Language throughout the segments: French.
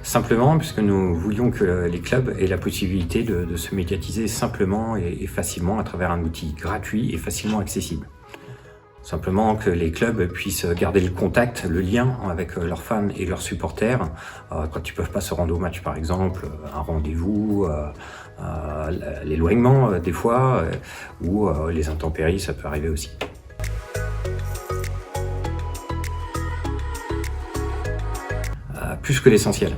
Simplement puisque nous voulions que les clubs aient la possibilité de se médiatiser simplement et facilement à travers un outil gratuit et facilement accessible. Simplement que les clubs puissent garder le contact, le lien avec leurs fans et leurs supporters quand ils ne peuvent pas se rendre au match par exemple, un rendez-vous, l'éloignement des fois, ou les intempéries, ça peut arriver aussi. Plus que l'essentiel.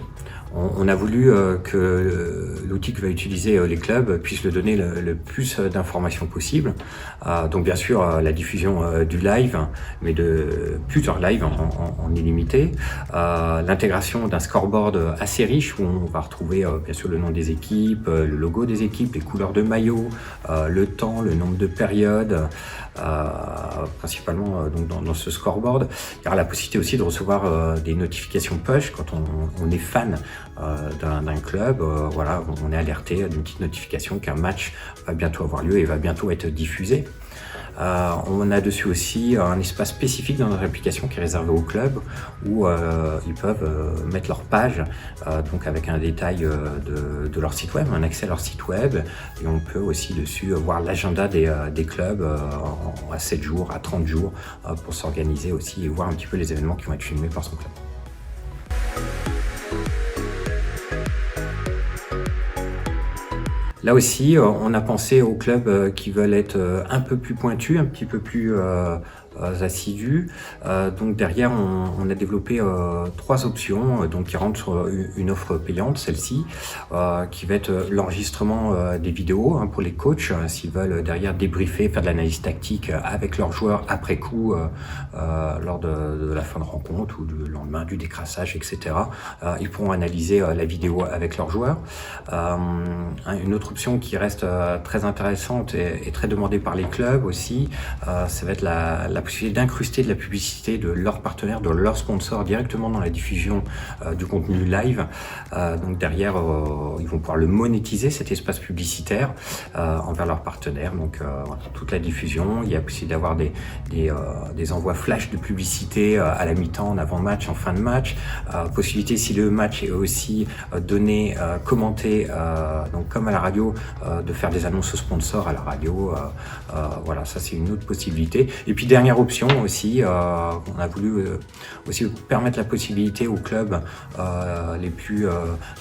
On a voulu que l'outil que va utiliser les clubs puisse le donner le plus d'informations possible. Donc bien sûr la diffusion du live, mais de plusieurs lives en illimité. L'intégration d'un scoreboard assez riche où on va retrouver bien sûr le nom des équipes, le logo des équipes, les couleurs de maillot, le temps, le nombre de périodes, principalement donc dans ce scoreboard. Il y aura la possibilité aussi de recevoir des notifications push quand on est fan d'un club. Voilà, on est alerté d'une petite notification qu'un match va bientôt avoir lieu et va bientôt être diffusé. On a dessus aussi un espace spécifique dans notre application qui est réservé aux clubs où ils peuvent mettre leur page, donc avec un détail de leur site web, un accès à leur site web, et on peut aussi dessus voir l'agenda des clubs à 7 jours, à 30 jours pour s'organiser aussi et voir un petit peu les événements qui vont être filmés par son club. Là aussi, on a pensé aux clubs qui veulent être un peu plus pointus, un petit peu plus assidus. Donc derrière, on a développé 3 options donc qui rentrent sur une offre payante, celle-ci, qui va être l'enregistrement des vidéos pour les coachs s'ils veulent derrière débriefer, faire de l'analyse tactique avec leurs joueurs après coup lors de la fin de rencontre ou le lendemain du décrassage, etc. Ils pourront analyser la vidéo avec leurs joueurs. Une autre option qui reste très intéressante et très demandée par les clubs aussi, ça va être la possibilité d'incruster de la publicité de leurs partenaires, de leurs sponsors directement dans la diffusion du contenu live. Donc derrière, ils vont pouvoir le monétiser, cet espace publicitaire, envers leurs partenaires. Donc voilà, toute la diffusion, il y a possibilité d'avoir des envois flash de publicité à la mi-temps, en avant-match, en fin de match. Possibilité, si le match est aussi donné, commenté, donc comme à la radio, de faire des annonces aux sponsors à la radio. Voilà, ça c'est une autre possibilité. Et puis dernière option aussi, on a voulu aussi permettre la possibilité aux clubs les plus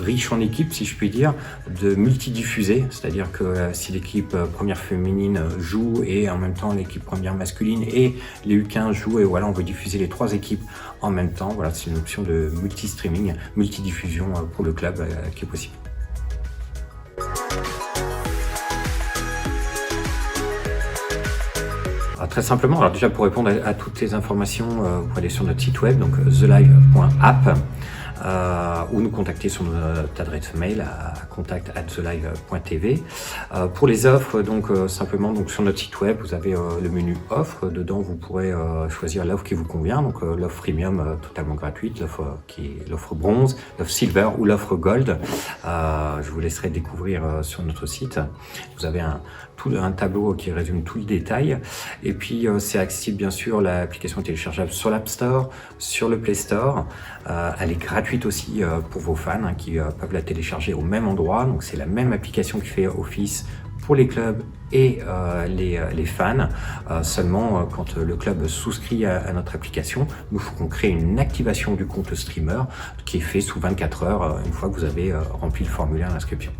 riches en équipe, si je puis dire, de multidiffuser, c'est-à-dire que si l'équipe première féminine joue et en même temps l'équipe première masculine et les U15 jouent, et voilà, on veut diffuser les 3 équipes en même temps. Voilà, c'est une option de multi-streaming, multidiffusion pour le club qui est possible. Très simplement, alors déjà pour répondre à toutes les informations, vous pouvez aller sur notre site web, donc thelive.app, ou nous contacter sur notre adresse mail à contact@thelive.tv. Pour les offres, donc simplement donc sur notre site web, vous avez le menu offre. Dedans, vous pourrez choisir l'offre qui vous convient, donc l'offre premium totalement gratuite, l'offre qui est l'offre bronze, l'offre silver ou l'offre gold. Je vous laisserai découvrir sur notre site. Vous avez un tableau qui résume tout le détail. Et puis c'est accessible bien sûr, l'application est téléchargeable sur l'App Store, sur le Play Store. Elle est gratuite aussi pour vos fans qui peuvent la télécharger au même endroit. Donc c'est la même application qui fait office pour les clubs et les fans. Seulement quand le club souscrit à notre application, nous faut qu'on crée une activation du compte streamer qui est fait sous 24 heures une fois que vous avez rempli le formulaire d'inscription.